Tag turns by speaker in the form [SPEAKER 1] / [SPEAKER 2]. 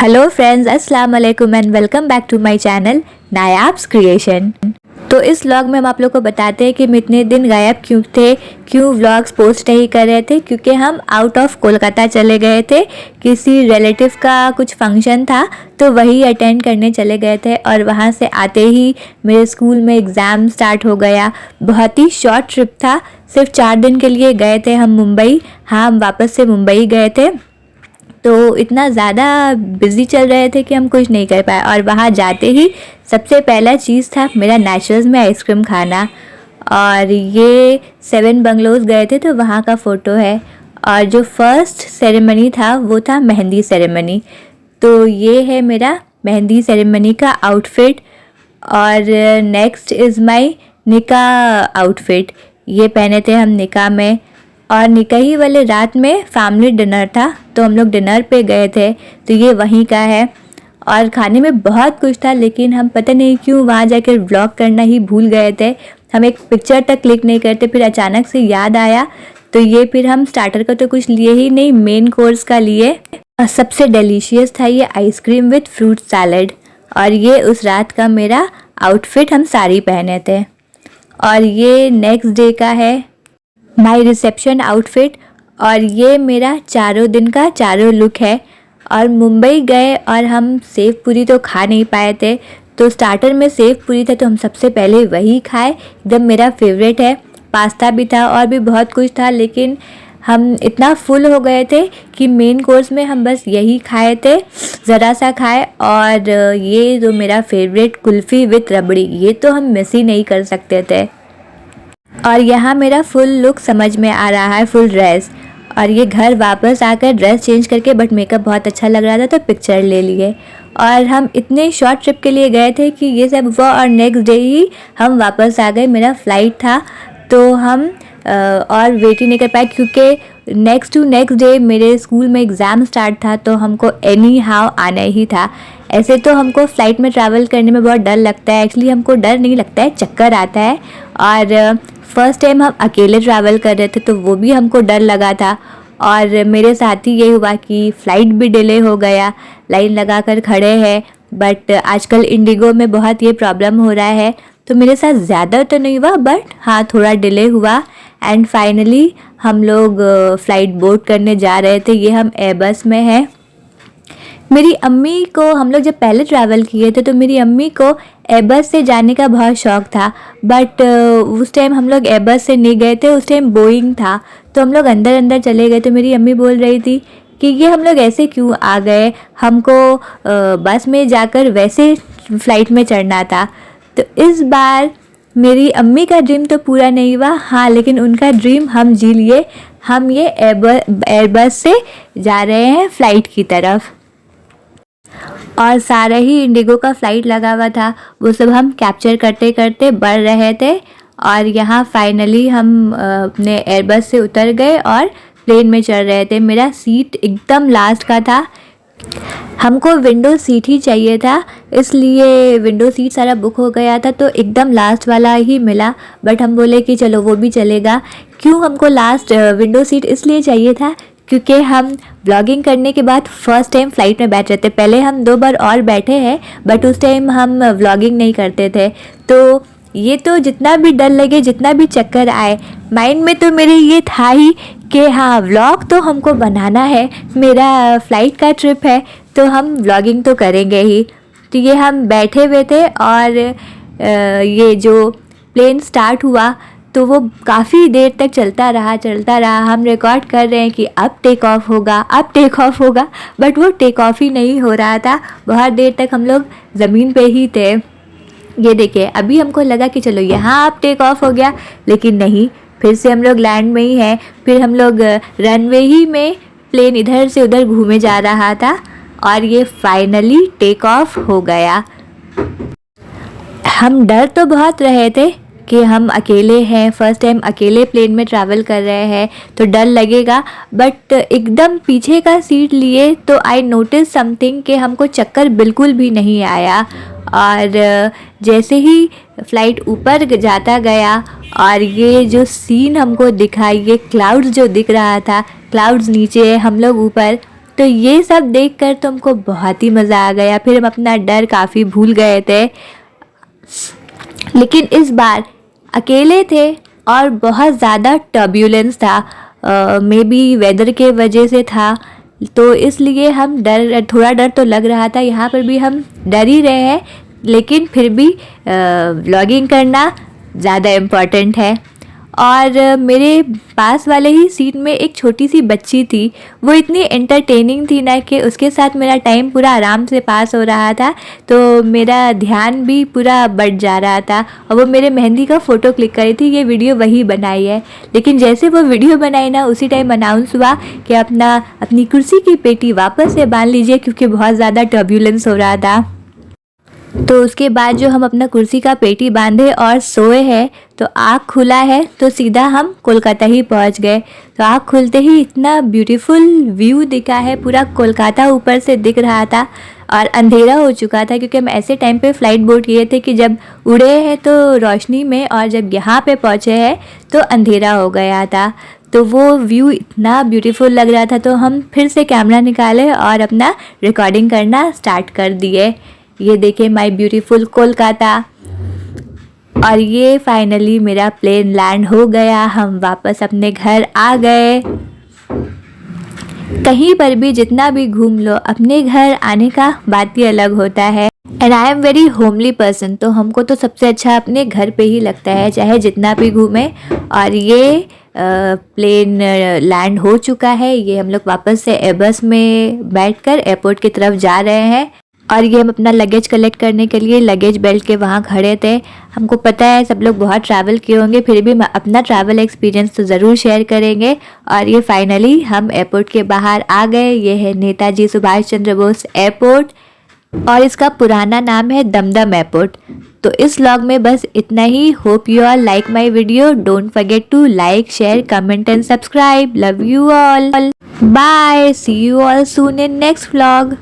[SPEAKER 1] Hello friends, अस्सलाम वालेकुम and welcome back to my channel Nayab's creation. तो इस व्लॉग में हम आप लोग को बताते हैं कि हम इतने दिन गायब क्यों थे, क्यों व्लॉग्स पोस्ट नहीं कर रहे थे। क्योंकि हम आउट ऑफ कोलकाता चले गए थे, किसी रिलेटिव का कुछ फंक्शन था तो वही अटेंड करने चले गए थे। और वहाँ से आते ही मेरे स्कूल में एग्ज़ाम स्टार्ट हो गया। बहुत ही शॉर्ट ट्रिप था, सिर्फ 4 दिन के लिए गए थे हम मुंबई। हाँ, हम वापस से मुंबई गए थे, तो इतना ज़्यादा बिज़ी चल रहे थे कि हम कुछ नहीं कर पाए। और वहाँ जाते ही सबसे पहला चीज़ था मेरा नेचुरल्स में आइसक्रीम खाना। और ये 7 बंगलोज़ गए थे तो वहाँ का फ़ोटो है। और जो फर्स्ट सेरेमनी था वो था मेहंदी सेरेमनी। तो ये है मेरा मेहंदी सेरेमनी का आउटफिट। और नेक्स्ट इज़ माय निकाह आउटफिट। ये पहने थे हम निकाह में। और निकाही वाले रात में फैमिली डिनर था तो हम लोग डिनर पे गए थे, तो ये वहीं का है। और खाने में बहुत कुछ था, लेकिन हम पता नहीं क्यों वहाँ जाकर व्लॉग करना ही भूल गए थे। हम एक पिक्चर तक क्लिक नहीं करते, फिर अचानक से याद आया तो ये फिर हम स्टार्टर का तो कुछ लिए ही नहीं, मेन कोर्स का लिए। और सबसे डिलीशियस था ये आइसक्रीम विथ फ्रूट सैलड। और ये उस रात का मेरा आउटफिट, हम साड़ी पहने थे। और ये नेक्स्ट डे का है माय रिसेप्शन आउटफिट। और ये मेरा चारों दिन का चारों लुक है। और मुंबई गए और हम सेव पूरी तो खा नहीं पाए थे, तो स्टार्टर में सेव पूरी था तो हम सबसे पहले वही खाए। एकदम मेरा फेवरेट है। पास्ता भी था और भी बहुत कुछ था, लेकिन हम इतना फुल हो गए थे कि मेन कोर्स में हम बस यही खाए थे, ज़रा सा खाए। और ये जो मेरा फेवरेट कुल्फ़ी विथ रबड़ी, ये तो हम मिस ही नहीं कर सकते थे। और यहाँ मेरा फुल लुक समझ में आ रहा है, फुल ड्रेस। और ये घर वापस आकर ड्रेस चेंज करके, बट मेकअप बहुत अच्छा लग रहा था तो पिक्चर ले लिए। और हम इतने शॉर्ट ट्रिप के लिए गए थे कि ये सब हुआ और नेक्स्ट डे ही हम वापस आ गए। मेरा फ़्लाइट था तो हम और वेट ही नहीं कर पाए, क्योंकि नेक्स्ट डे मेरे स्कूल में एग्ज़ाम स्टार्ट था तो हमको एनी हाउ आना ही था। ऐसे तो हमको फ़्लाइट में ट्रैवल करने में बहुत डर लगता है। एक्चुअली हमको डर नहीं लगता है, चक्कर आता है। और फर्स्ट टाइम हम अकेले ट्रैवल कर रहे थे तो वो भी हमको डर लगा था। और मेरे साथ ही ये हुआ कि फ़्लाइट भी डिले हो गया, लाइन लगा कर खड़े हैं। बट आजकल इंडिगो में बहुत ये प्रॉब्लम हो रहा है, तो मेरे साथ ज़्यादा तो नहीं हुआ, बट हाँ थोड़ा डिले हुआ। एंड फाइनली हम लोग फ़्लाइट बोर्ड करने जा रहे थे। ये हम एयरबस में हैं। मेरी अम्मी को, हम लोग जब पहले ट्रैवल किए थे तो मेरी अम्मी को एयरबस से जाने का बहुत शौक़ था। बट उस टाइम हम लोग एयरबस से नहीं गए थे, उस टाइम बोइंग था तो हम लोग अंदर अंदर चले गए। तो मेरी अम्मी बोल रही थी कि ये हम लोग ऐसे क्यों आ गए, हमको बस में जाकर वैसे फ़्लाइट में चढ़ना था। तो इस बार मेरी अम्मी का ड्रीम तो पूरा नहीं हुआ, हाँ, लेकिन उनका ड्रीम हम जी लिए। हम ये एयरबस से जा रहे हैं फ़्लाइट की तरफ। और सारा ही इंडिगो का फ़्लाइट लगा हुआ था, वो सब हम कैप्चर करते करते बढ़ रहे थे। और यहाँ फाइनली हम अपने एयरबस से उतर गए और प्लेन में चढ़ रहे थे। मेरा सीट एकदम लास्ट का था, हमको विंडो सीट ही चाहिए था, इसलिए विंडो सीट सारा बुक हो गया था तो एकदम लास्ट वाला ही मिला। बट हम बोले कि चलो वो भी चलेगा। क्यों हमको लास्ट विंडो सीट इसलिए चाहिए था क्योंकि हम व्लॉगिंग करने के बाद फ़र्स्ट टाइम फ़्लाइट में बैठ रहे थे। पहले हम 2 बार और बैठे हैं, बट उस टाइम हम व्लॉगिंग नहीं करते थे। तो ये तो जितना भी डर लगे, जितना भी चक्कर आए, माइंड में तो मेरे ये था ही कि हाँ व्लॉग तो हमको बनाना है, मेरा फ़्लाइट का ट्रिप है तो हम व्लॉगिंग तो करेंगे ही। तो ये हम बैठे हुए थे और ये जो प्लेन स्टार्ट हुआ तो वो काफ़ी देर तक चलता रहा। हम रिकॉर्ड कर रहे हैं कि अब टेक ऑफ होगा, बट वो टेक ऑफ ही नहीं हो रहा था। बहुत देर तक हम लोग ज़मीन पे ही थे। ये देखिए, अभी हमको लगा कि चलो यहाँ अब टेक ऑफ हो गया, लेकिन नहीं, फिर से हम लोग लैंड में ही हैं। फिर हम लोग रनवे ही में, प्लेन इधर से उधर घूमे जा रहा था और ये फाइनली टेक ऑफ हो गया। हम डर तो बहुत रहे थे कि हम अकेले हैं, फर्स्ट टाइम अकेले प्लेन में ट्रैवल कर रहे हैं तो डर लगेगा। बट एकदम पीछे का सीट लिए तो आई नोटिस समथिंग कि हमको चक्कर बिल्कुल भी नहीं आया। और जैसे ही फ़्लाइट ऊपर जाता गया और ये जो सीन हमको दिखा, ये क्लाउड्स जो दिख रहा था, क्लाउड्स नीचे हम लोग ऊपर, तो ये सब देखकर तो हमको बहुत ही मज़ा आ गया। फिर हम अपना डर काफ़ी भूल गए थे, लेकिन इस बार अकेले थे और बहुत ज़्यादा टर्ब्यूलेंस था। मे बी वेदर के वजह से था, तो इसलिए हम थोड़ा डर तो लग रहा था। यहाँ पर भी हम डर ही रहे हैं, लेकिन फिर भी व्लॉगिंग करना ज़्यादा इम्पॉर्टेंट है। और मेरे पास वाले ही सीट में एक छोटी सी बच्ची थी, वो इतनी एंटरटेनिंग थी ना कि उसके साथ मेरा टाइम पूरा आराम से पास हो रहा था, तो मेरा ध्यान भी पूरा बढ़ जा रहा था। और वो मेरे मेहंदी का फ़ोटो क्लिक करी थी, ये वीडियो वही बनाई है। लेकिन जैसे वो वीडियो बनाई ना, उसी टाइम अनाउंस हुआ कि अपनी कुर्सी की पेटी वापस से बांध लीजिए, क्योंकि बहुत ज़्यादा टर्ब्यूलेंस हो रहा था। तो उसके बाद जो हम अपना कुर्सी का पेटी बांधे और सोए हैं, तो आँख खुला है तो सीधा हम कोलकाता ही पहुंच गए। तो आँख खुलते ही इतना ब्यूटीफुल व्यू दिखा है, पूरा कोलकाता ऊपर से दिख रहा था। और अंधेरा हो चुका था, क्योंकि हम ऐसे टाइम पे फ़्लाइट बोर्ड किए थे कि जब उड़े हैं तो रोशनी में, और जब यहाँ पे पहुँचे हैं तो अंधेरा हो गया था। तो वो व्यू इतना ब्यूटीफुल लग रहा था, तो हम फिर से कैमरा निकाले और अपना रिकॉर्डिंग करना स्टार्ट कर दिए। ये देखिए माय ब्यूटीफुल कोलकाता। और ये फाइनली मेरा प्लेन लैंड हो गया, हम वापस अपने घर आ गए। कहीं पर भी जितना भी घूम लो, अपने घर आने का बात ही अलग होता है। And I am very homely person, तो हमको तो सबसे अच्छा अपने घर पे ही लगता है, चाहे जितना भी घूमें। और ये प्लेन लैंड हो चुका है। ये हम लोग वापस से एयरबस में बैठकर एयरपोर्ट की तरफ जा रहे हैं। और ये हम अपना लगेज कलेक्ट करने के लिए लगेज बेल्ट के वहाँ खड़े थे। हमको पता है सब लोग बहुत ट्रैवल किए होंगे, फिर भी अपना ट्रैवल एक्सपीरियंस तो ज़रूर शेयर करेंगे। और ये फाइनली हम एयरपोर्ट के बाहर आ गए। ये है नेताजी सुभाष चंद्र बोस एयरपोर्ट, और इसका पुराना नाम है दमदम एयरपोर्ट। तो इस व्लॉग में बस इतना ही। Hope you all like my video. Don't forget to like, share, comment and subscribe. Love you all. Bye, see you all soon in next vlog.